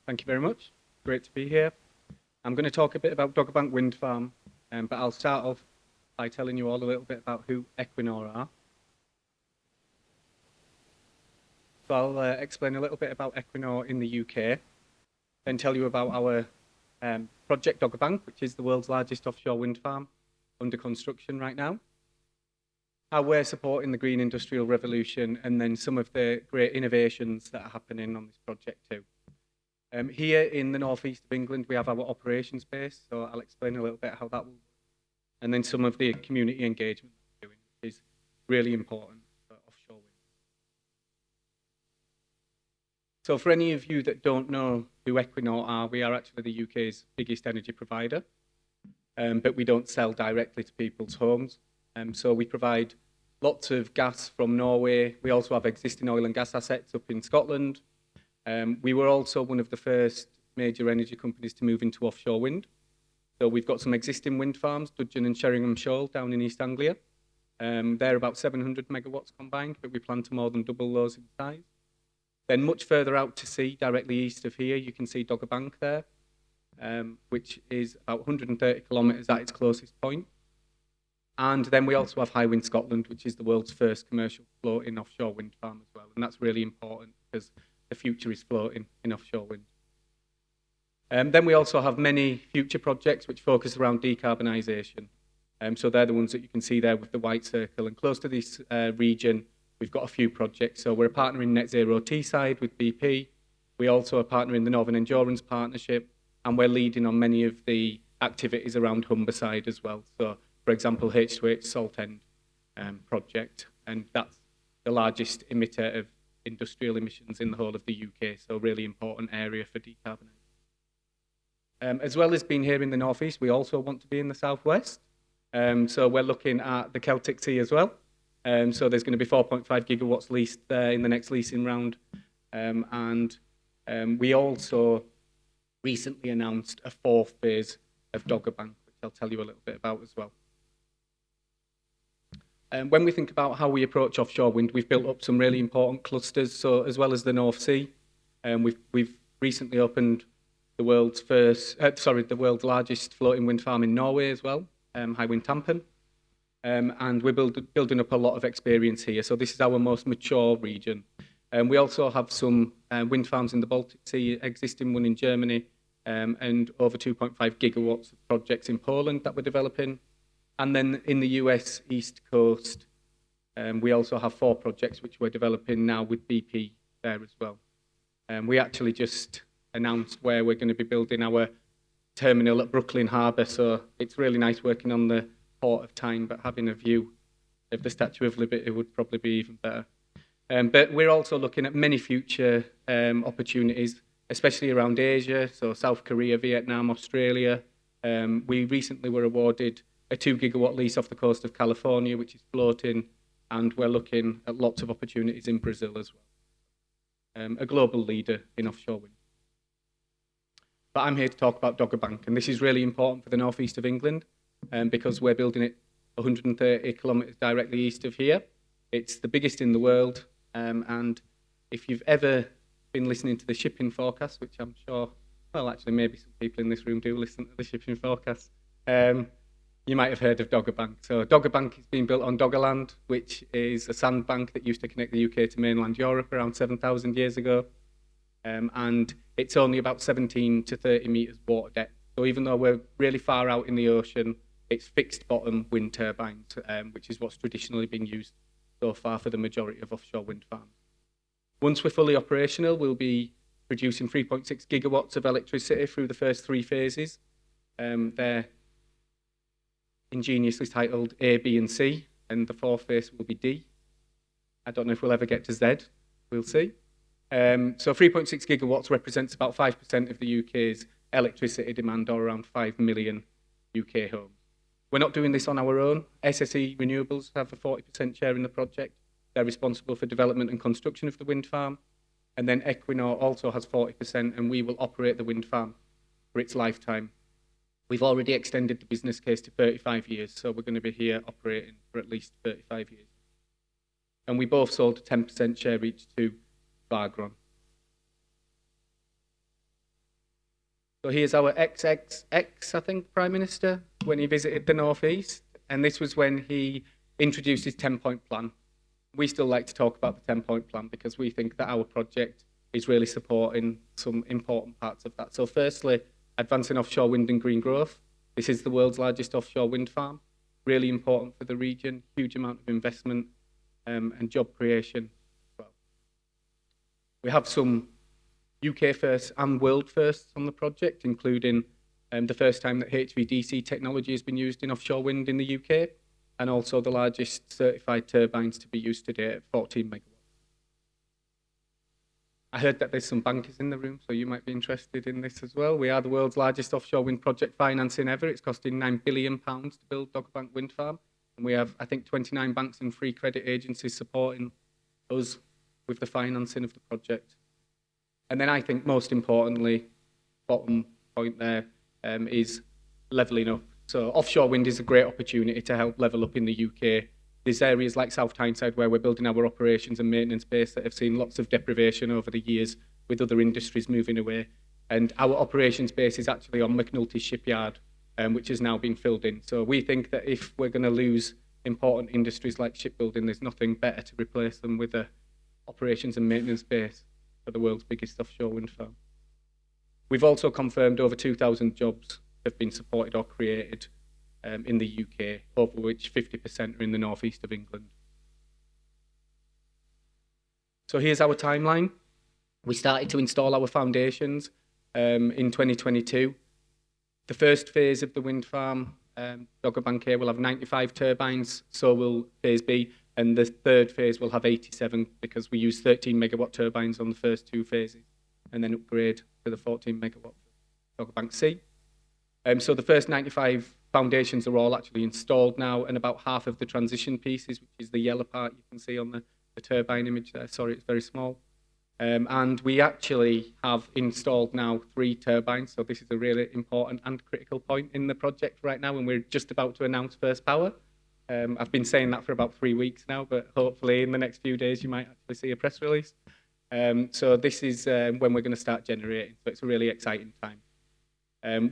Thank you very much. Great to be here. I'm going to talk a bit about Dogger Bank Wind Farm, but I'll start off by telling you all a little bit about who Equinor are. So I'll explain a little bit about Equinor in the UK, then tell you about our project Dogger Bank, which is the world's largest offshore wind farm under construction right now, how we're supporting the green industrial revolution, and then some of the great innovations that are happening on this project too. Here in the northeast of England, we have our operations base, so I'll explain a little bit how that will work. And then some of the community engagement that we're doing, which is really important for offshore wind. So for any of you that don't know who Equinor are, we are actually the UK's biggest energy provider, but we don't sell directly to people's homes. So we provide lots of gas from Norway. We also have existing oil and gas assets up in Scotland. We were also one of the first major energy companies to move into offshore wind. So we've got some existing wind farms, Dudgeon and Sheringham Shoal down in East Anglia. They're about 700 megawatts combined, but we plan to more than double those in size. Then much further out to sea, directly east of here, you can see Dogger Bank there, which is about 130 kilometres at its closest point. And then we also have Hywind Scotland, which is the world's first commercial floating offshore wind farm as well. And that's really important because the future is floating in offshore wind. Then we also have many future projects which focus around decarbonisation. So they're the ones that you can see there with the white circle. And close to this region, we've got a few projects. So we're a partner in Net Zero Teesside with BP. We also are a partner in the Northern Endurance Partnership. And we're leading on many of the activities around Humberside as well. So, for example, H2H Salt End project. And that's the largest emitter of industrial emissions in the whole of the UK, so a really important area for decarbonisation. As well as being here in the northeast, we also want to be in the southwest. So we're looking at the Celtic Sea as well. So there's going to be 4.5 gigawatts leased there in the next leasing round. And we also recently announced a fourth phase of Dogger Bank, which I'll tell you a little bit about as well. When we think about how we approach offshore wind, we've built up some really important clusters. So as well as the North Sea, we've recently opened the world's largest floating wind farm in Norway as well, Hywind Tampen. And we're building up a lot of experience here. So this is our most mature region. We also have some wind farms in the Baltic Sea, existing one in Germany, and over 2.5 gigawatts of projects in Poland that we're developing. And then in the US East Coast, we also have 4 projects which we're developing now with BP there as well. We actually just announced where we're going to be building our terminal at Brooklyn Harbour, so it's really nice working on the Port of Tyne, but having a view of the Statue of Liberty would probably be even better. But we're also looking at many future opportunities, especially around Asia, so South Korea, Vietnam, Australia. We recently were awarded a 2 gigawatt lease off the coast of California, which is floating, and we're looking at lots of opportunities in Brazil as well. A global leader in offshore wind. But I'm here to talk about Dogger Bank, and this is really important for the northeast of England because we're building it 130 kilometres directly east of here. It's the biggest in the world, and if you've ever been listening to the shipping forecast, which I'm sure, well, actually maybe some people in this room do listen to the shipping forecast, you might have heard of Dogger Bank. So Dogger Bank is being built on Doggerland, which is a sandbank that used to connect the UK to mainland Europe around 7,000 years ago. And it's only about 17 to 30 metres water depth. So even though we're really far out in the ocean, it's fixed bottom wind turbines, which is what's traditionally been used so far for the majority of offshore wind farms. Once we're fully operational, we'll be producing 3.6 gigawatts of electricity through the first 3 phases. They're ingeniously titled A, B and C, and the 4th phase will be D. I don't know if we'll ever get to Z, we'll see. So 3.6 gigawatts represents about 5% of the UK's electricity demand, or around 5 million UK homes. We're not doing this on our own. SSE Renewables have a 40% share in the project. They're responsible for development and construction of the wind farm. And then Equinor also has 40%, and we will operate the wind farm for its lifetime. We've already extended the business case to 35 years, so we're going to be here operating for at least 35 years. And we both sold a 10% share each to Vargron. So here's our XXX, I think, Prime Minister, when he visited the North East. And this was when he introduced his 10-point plan. We still like to talk about the 10-point plan because we think that our project is really supporting some important parts of that. So firstly, advancing offshore wind and green growth. This is the world's largest offshore wind farm. Really important for the region, huge amount of investment and job creation as well. We have some UK firsts and world firsts on the project, including the first time that HVDC technology has been used in offshore wind in the UK, and also the largest certified turbines to be used today at 14 megawatts. I heard that there's some bankers in the room, so you might be interested in this as well. We are the world's largest offshore wind project financing ever. It's costing £9 billion to build Dogger Bank Wind Farm. And we have, I think, 29 banks and free credit agencies supporting us with the financing of the project. And then I think most importantly, bottom point there, is levelling up. So offshore wind is a great opportunity to help level up in the UK. There's areas like South Tyneside where we're building our operations and maintenance base that have seen lots of deprivation over the years with other industries moving away. And our operations base is actually on McNulty Shipyard, which has now been filled in. So we think that if we're going to lose important industries like shipbuilding, there's nothing better to replace them with a operations and maintenance base for the world's biggest offshore wind farm. We've also confirmed over 2,000 jobs have been supported or created in the UK, over which 50% are in the northeast of England. So here's our timeline. We started to install our foundations in 2022. The first phase of the wind farm, Dogger Bank A, will have 95 turbines, so will phase B, and the third phase will have 87 because we use 13 megawatt turbines on the first two phases and then upgrade to the 14 megawatt Dogger Bank C. So the first 95 foundations are all actually installed now, and about half of the transition pieces, which is the yellow part you can see on the turbine image there. Sorry, it's very small. And we actually have installed now 3 turbines, so this is a really important and critical point in the project right now, and we're just about to announce first power. I've been saying that for about 3 weeks now, but hopefully in the next few days you might actually see a press release. So this is when we're going to start generating, so it's a really exciting time.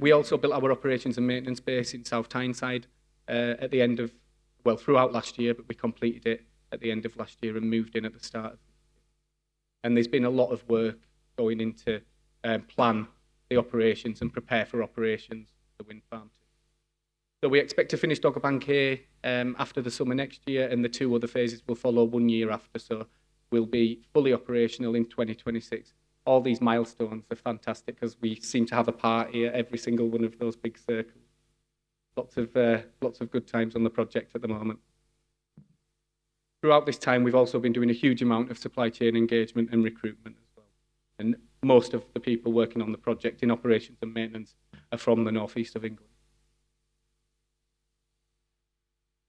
We also built our operations and maintenance base in South Tyneside at the end of, well, throughout last year, but we completed it at the end of last year and moved in at the start of this year. And there's been a lot of work going into plan the operations and prepare for operations for the wind farm too. So we expect to finish Dogger Bank A after the summer next year, and the 2 other phases will follow 1 year after, so we'll be fully operational in 2026. All these milestones are fantastic because we seem to have a party at every single one of those big circles. Lots of good times on the project at the moment. Throughout this time, we've also been doing a huge amount of supply chain engagement and recruitment as well. And most of the people working on the project in operations and maintenance are from the northeast of England.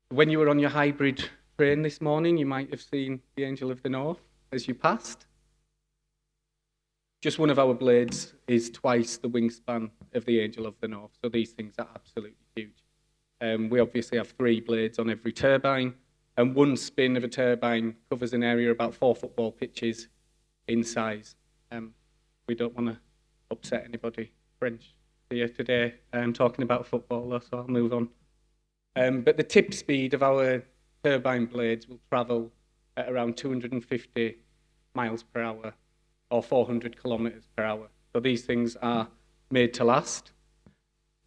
When you were on your hybrid train this morning, you might have seen the Angel of the North as you passed. Just one of our blades is twice the wingspan of the Angel of the North, so these things are absolutely huge. We obviously have 3 blades on every turbine, and 1 spin of a turbine covers an area about 4 football pitches in size. We don't want to upset anybody French here today talking about football, though, so I'll move on. But the tip speed of our turbine blades will travel at around 250 miles per hour or 400 kilometers per hour. So these things are made to last.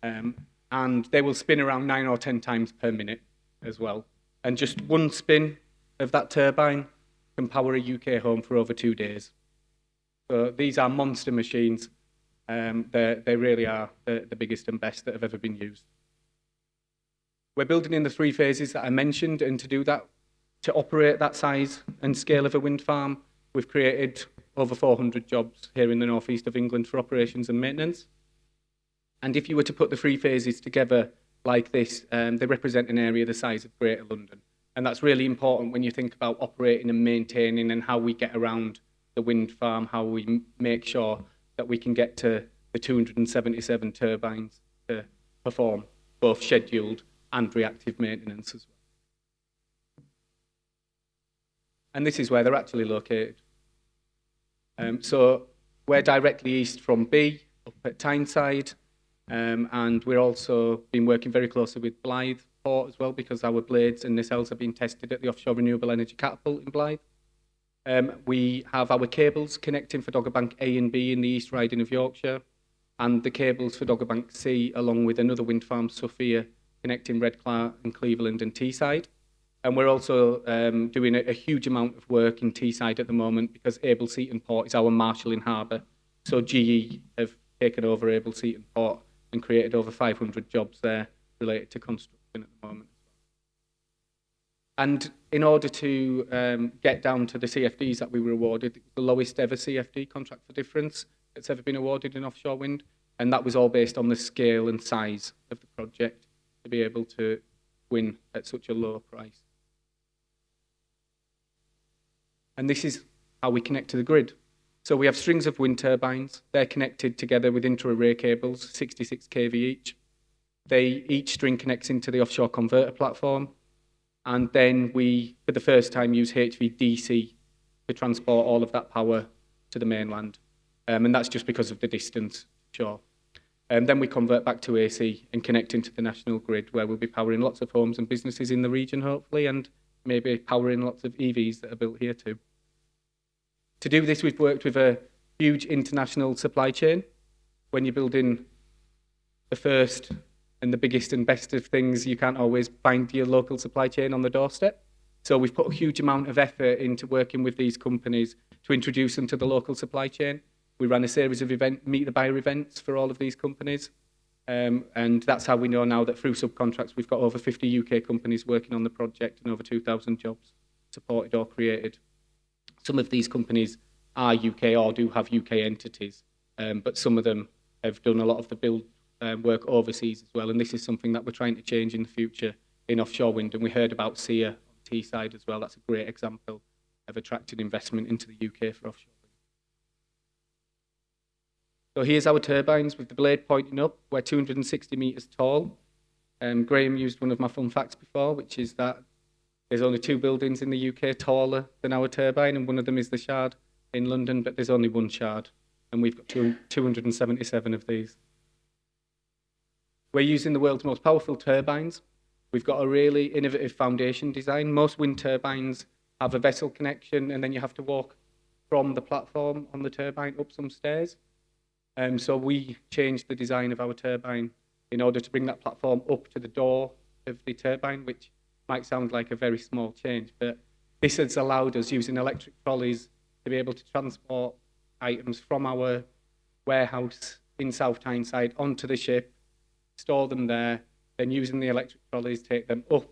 And they will spin around 9 or 10 times per minute as well. And just 1 spin of that turbine can power a UK home for over 2 days. So these are monster machines. They really are the biggest and best that have ever been used. We're building in the 3 phases that I mentioned, and to do that, to operate that size and scale of a wind farm, we've created over 400 jobs here in the northeast of England for operations and maintenance. And if you were to put the 3 phases together like this, they represent an area the size of Greater London. And that's really important when you think about operating and maintaining and how we get around the wind farm, how we make sure that we can get to the 277 turbines to perform both scheduled and reactive maintenance as well. And this is where they're actually located. So we're directly east from B, up at Tyneside. And we're also been working very closely with Blythe Port as well, because our blades and nacelles have been tested at the Offshore Renewable Energy Catapult in Blythe. We have our cables connecting for Dogger Bank A and B in the East Riding of Yorkshire, and the cables for Dogger Bank C, along with another wind farm, Sophia, connecting Redcar and Cleveland and Teesside. And we're also doing a huge amount of work in Teesside at the moment, because Ableseaton Port is our marshalling harbour. So GE have taken over Ableseaton Port and created over 500 jobs there related to construction at the moment. And in order to get down to the CFDs that we were awarded, it was the lowest ever CFD, contract for difference, that's ever been awarded in offshore wind. And that was all based on the scale and size of the project to be able to win at such a low price. And this is how we connect to the grid. So we have strings of wind turbines. They're connected together with inter-array cables, 66 kV each. Each string connects into the offshore converter platform. And then we, for the first time, use HVDC to transport all of that power to the mainland. And that's just because of the distance, sure. And then we convert back to AC and connect into the national grid, where we'll be powering lots of homes and businesses in the region, hopefully, and maybe powering lots of EVs that are built here too. To do this, we've worked with a huge international supply chain. When you're building the first and the biggest and best of things, you can't always find your local supply chain on the doorstep. So we've put a huge amount of effort into working with these companies to introduce them to the local supply chain. We ran a series of Meet the Buyer events for all of these companies. And that's how we know now that through subcontracts, we've got over 50 UK companies working on the project and over 2,000 jobs supported or created. Some of these companies are UK or do have UK entities, but some of them have done a lot of the build work overseas as well. And this is something that we're trying to change in the future in offshore wind. And we heard about SEA on Teesside as well. That's a great example of attracting investment into the UK for offshore wind. So here's our turbines with the blade pointing up. We're 260 metres tall. Graham used one of my fun facts before, which is that there's only 2 buildings in the UK taller than our turbine, and one of them is the Shard in London, but there's only one Shard, and we've got 277 of these. We're using the world's most powerful turbines. We've got a really innovative foundation design. Most wind turbines have a vessel connection, and then you have to walk from the platform on the turbine up some stairs. So we changed the design of our turbine in order to bring that platform up to the door of the turbine, which might sound like a very small change, but this has allowed us, using electric trolleys, to be able to transport items from our warehouse in South Tyneside onto the ship, store them there, then using the electric trolleys, take them up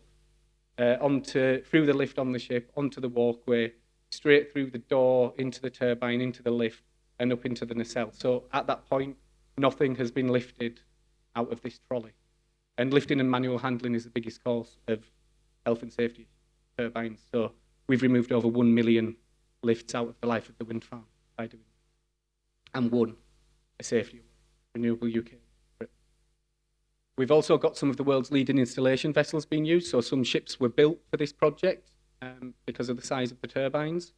through the lift on the ship, onto the walkway, straight through the door, into the turbine, into the lift, and up into the nacelle. So at that point, nothing has been lifted out of this trolley. And lifting and manual handling is the biggest cause of health and safety turbines. So we've removed over 1 million lifts out of the life of the wind farm by doing that, and won a safety award, Renewable UK. We've also got some of the world's leading installation vessels being used. So some ships were built for this project because of the size of the turbines.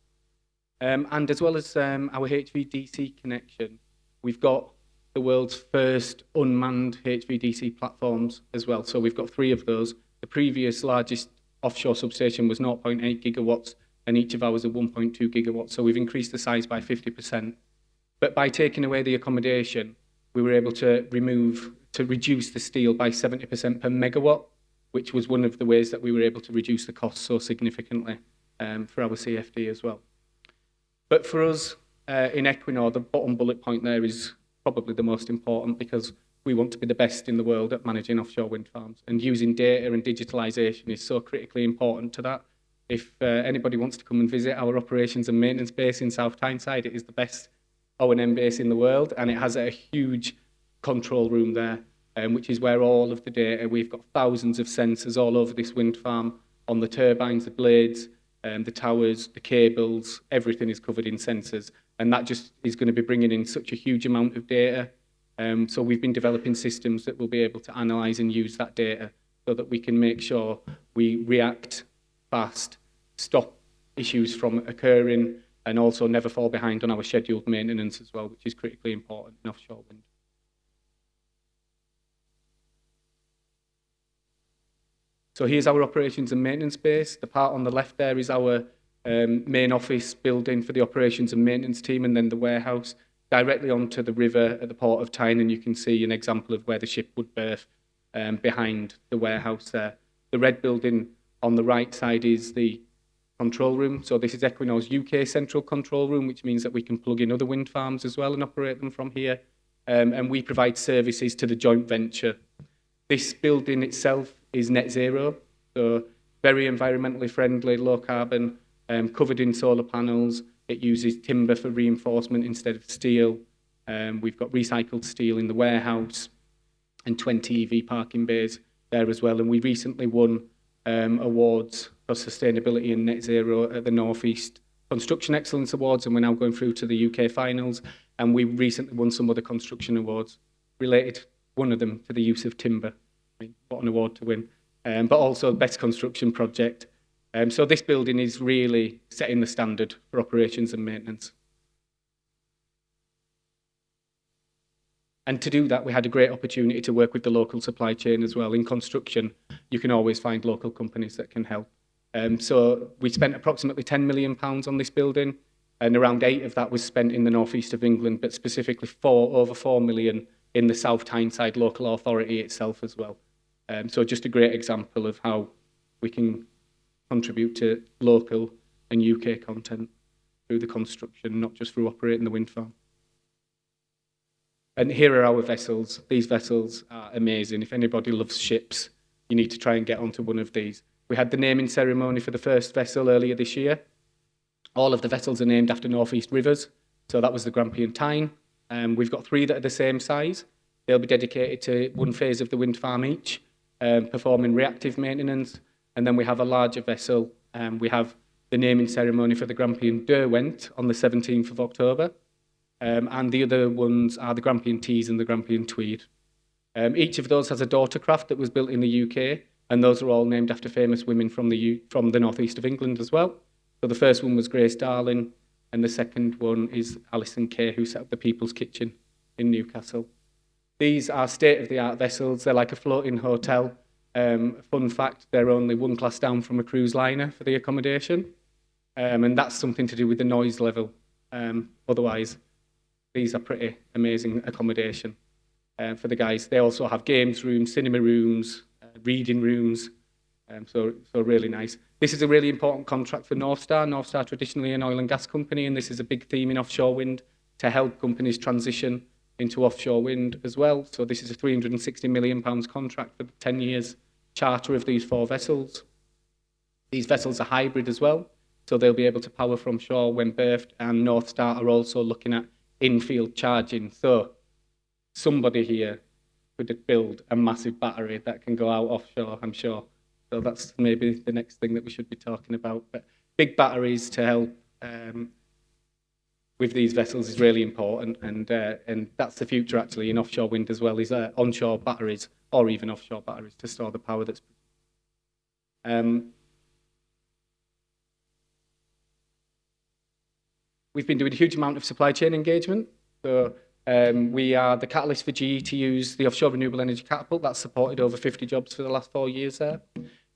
And as well as our HVDC connection, we've got the world's first unmanned HVDC platforms as well. So we've got 3 of those. The previous largest offshore substation was 0.8 gigawatts, and each of ours are 1.2 gigawatts. So we've increased the size by 50%. But by taking away the accommodation, we were able to reduce the steel by 70% per megawatt, which was one of the ways that we were able to reduce the cost so significantly for our CFD as well. But for us in Equinor, the bottom bullet point there is probably the most important, because we want to be the best in the world at managing offshore wind farms. And using data and digitalisation is so critically important to that. If anybody wants to come and visit our operations and maintenance base in South Tyneside, it is the best O&M base in the world, and it has a huge control room there, which is where all of the data, we've got thousands of sensors all over this wind farm, on the turbines, the blades, the towers, the cables, everything is covered in sensors. And that just is going to be bringing in such a huge amount of data. So we've been developing systems that will be able to analyse and use that data so that we can make sure we react fast, stop issues from occurring, and also never fall behind on our scheduled maintenance as well, which is critically important in offshore wind. So here's our operations and maintenance base. The part on the left there is our main office building for the operations and maintenance team, and then the warehouse directly onto the river at the port of Tyne, and you can see an example of where the ship would berth behind the warehouse there. The red building on the right side is the control room. So this is Equinor's UK central control room, which means that we can plug in other wind farms as well and operate them from here. And we provide services to the joint venture. This building itself is net zero, so very environmentally friendly, low carbon, covered in solar panels. It uses timber for reinforcement instead of steel. We've got recycled steel in the warehouse and 20 EV parking bays there as well. And we recently won awards for sustainability and net zero at the North East Construction Excellence Awards, and we're now going through to the UK finals. And we recently won some other construction awards related, one of them, to the use of timber. I mean, what an award to win. But also Best Construction Project. So this building is really setting the standard for operations and maintenance. And to do that, we had a great opportunity to work with the local supply chain as well. In construction, you can always find local companies that can help. So we spent approximately £10 million on this building, and around 8 of that was spent in the northeast of England, but specifically over 4 million in the South Tyneside local authority itself as well. So just a great example of how we can contribute to local and UK content through the construction, not just through operating the wind farm. And here are our vessels. These vessels are amazing. If anybody loves ships, you need to try and get onto one of these. We had the naming ceremony for the first vessel earlier this year. All of the vessels are named after northeast rivers. So that was the Grampian Tyne. We've got 3 that are the same size. They'll be dedicated to one phase of the wind farm each, performing reactive maintenance. And then we have a larger vessel. We have the naming ceremony for the Grampian Derwent on the 17th of October. And the other ones are the Grampian Tees and the Grampian Tweed. Each of those has a daughter craft that was built in the UK, and those are all named after famous women from the northeast of England as well. So the first one was Grace Darling, and the second one is Alison Kay, who set up the People's Kitchen in Newcastle. These are state-of-the-art vessels. They're like a floating hotel. Fun fact, they're only 1 class down from a cruise liner for the accommodation, and that's something to do with the noise level. Otherwise, these are pretty amazing accommodation for the guys. They also have games rooms, cinema rooms, reading rooms, so really nice. This is a really important contract for North Star. North Star traditionally an oil and gas company, and this is a big theme in offshore wind to help companies transition into offshore wind as well. So this is a £360 million contract for 10 years charter of these 4 vessels. These vessels are hybrid as well, so they'll be able to power from shore when berthed, and North Star are also looking at in-field charging. So somebody here could build a massive battery that can go out offshore, I'm sure. So that's maybe the next thing that we should be talking about. But big batteries to help with these vessels is really important, and that's the future actually in offshore wind as well, is onshore batteries or even offshore batteries to store the power that's we've been doing a huge amount of supply chain engagement. So we are the catalyst for GE to use the offshore renewable energy catapult. That's supported over 50 jobs for the last 4 years there.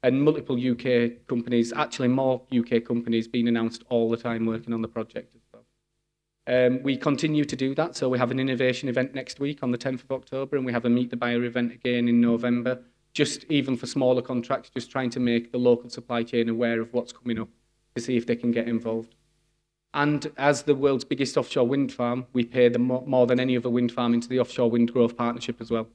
And multiple UK companies, actually more UK companies being announced all the time working on the project as well. We continue to do that. So we have an innovation event next week on the 10th of October, and we have a Meet the Buyer event again in November, just even for smaller contracts, just trying to make the local supply chain aware of what's coming up to see if they can get involved. And as the world's biggest offshore wind farm, we pay more than any other wind farm into the Offshore Wind Growth Partnership as well.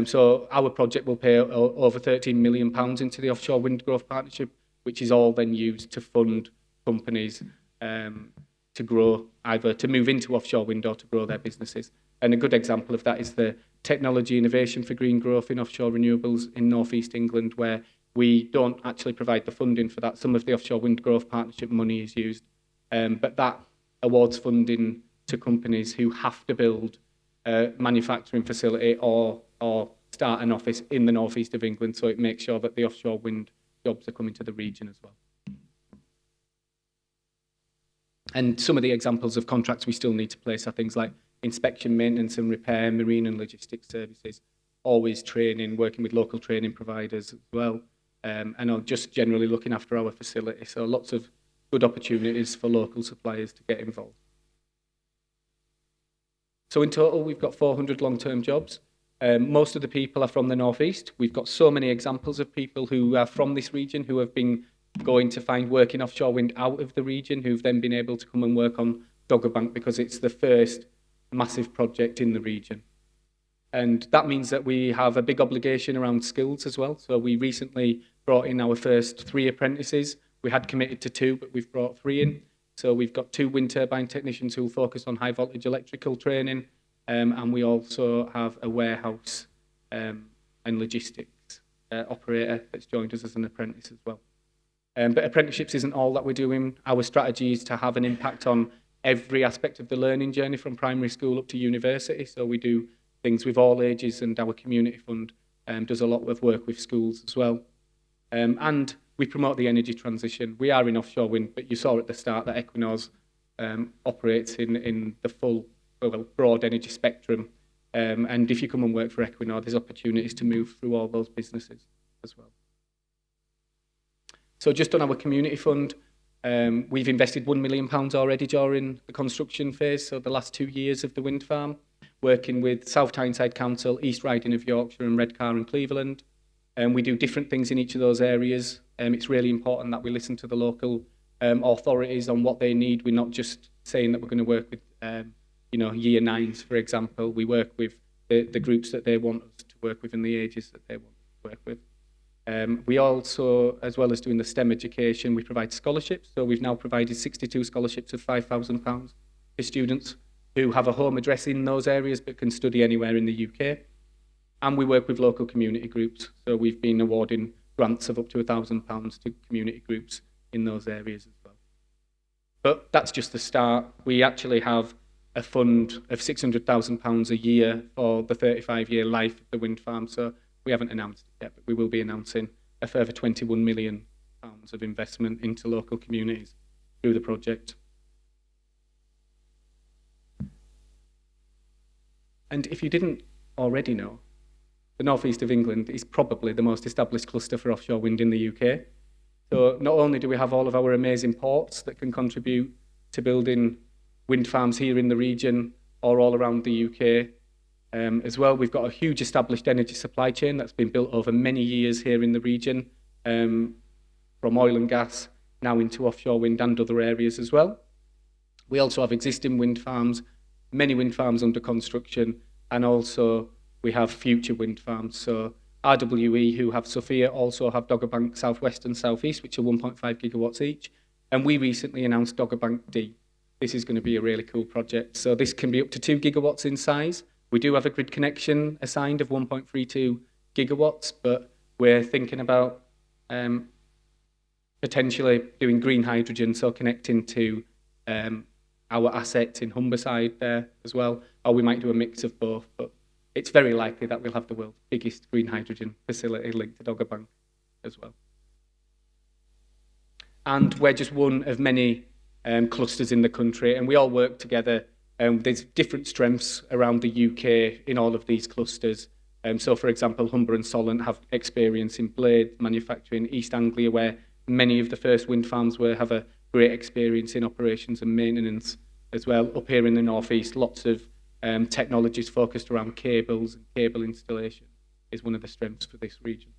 So our project will pay over £13 million into the Offshore Wind Growth Partnership, which is all then used to fund companies to grow, either to move into offshore wind or to grow their businesses. And a good example of that is the Technology Innovation for Green Growth in Offshore Renewables in North East England, where we don't actually provide the funding for that. Some of the Offshore Wind Growth Partnership money is used. But that awards funding to companies who have to build a manufacturing facility or start an office in the northeast of England, so it makes sure that the offshore wind jobs are coming to the region as well. And some of the examples of contracts we still need to place are things like inspection, maintenance and repair, marine and logistics services, always training, working with local training providers as well, and are just generally looking after our facility. So lots of good opportunities for local suppliers to get involved. So in total, we've got 400 long-term jobs. Most of the people are from the northeast. We've got so many examples of people who are from this region who have been going to find work in offshore wind out of the region, who've then been able to come and work on Dogger Bank because it's the first massive project in the region. And that means that we have a big obligation around skills as well. So we recently brought in our first 3 apprentices. We had committed to 2, but we've brought 3 in. So we've got 2 wind turbine technicians who will focus on high voltage electrical training. And we also have a warehouse and logistics operator that's joined us as an apprentice as well. But apprenticeships isn't all that we're doing. Our strategy is to have an impact on every aspect of the learning journey from primary school up to university. So we do things with all ages, and our community fund does a lot of work with schools as well. And we promote the energy transition. We are in offshore wind, but you saw at the start that Equinor operates in the full, broad energy spectrum. And if you come and work for Equinor, there's opportunities to move through all those businesses as well. So just on our community fund, we've invested £1 million already during the construction phase, so the last 2 years of the wind farm, working with South Tyneside Council, East Riding of Yorkshire and Redcar and Cleveland. We do different things in each of those areas. It's really important that we listen to the local authorities on what they need. We're not just saying that we're going to work with year 9s, for example. We work with the groups that they want us to work with and the ages that they want to work with. We also, as well as doing the STEM education, we provide scholarships. So we've now provided 62 scholarships of £5,000 for students who have a home address in those areas but can study anywhere in the UK. And we work with local community groups. So we've been awarding grants of up to £1,000 to community groups in those areas as well. But that's just the start. We actually have a fund of £600,000 a year for the 35-year life of the wind farm. So we haven't announced it yet, but we will be announcing a further £21 million of investment into local communities through the project. And if you didn't already know, the northeast of England is probably the most established cluster for offshore wind in the UK. So not only do we have all of our amazing ports that can contribute to building wind farms here in the region or all around the UK, as well, we've got a huge established energy supply chain that's been built over many years here in the region, from oil and gas now into offshore wind and other areas as well. We also have existing wind farms, many wind farms under construction, and also we have future wind farms. So RWE, who have Sophia, also have Dogger Bank Southwest and Southeast, which are 1.5 gigawatts each. And we recently announced Dogger Bank D. This is going to be a really cool project. So this can be up to 2 gigawatts in size. We do have a grid connection assigned of 1.32 gigawatts, but we're thinking about potentially doing green hydrogen, so connecting to our assets in Humberside there as well, or we might do a mix of both, but it's very likely that we'll have the world's biggest green hydrogen facility linked to Dogger Bank as well. And we're just one of many clusters in the country, and we all work together. There's different strengths around the UK in all of these clusters. So, for example, Humber and Solent have experience in blade manufacturing. East Anglia, where many of the first wind farms were, have a great experience in operations and maintenance as well. Up here in the northeast, lots of technologies focused around cables and cable installation is one of the strengths for this region.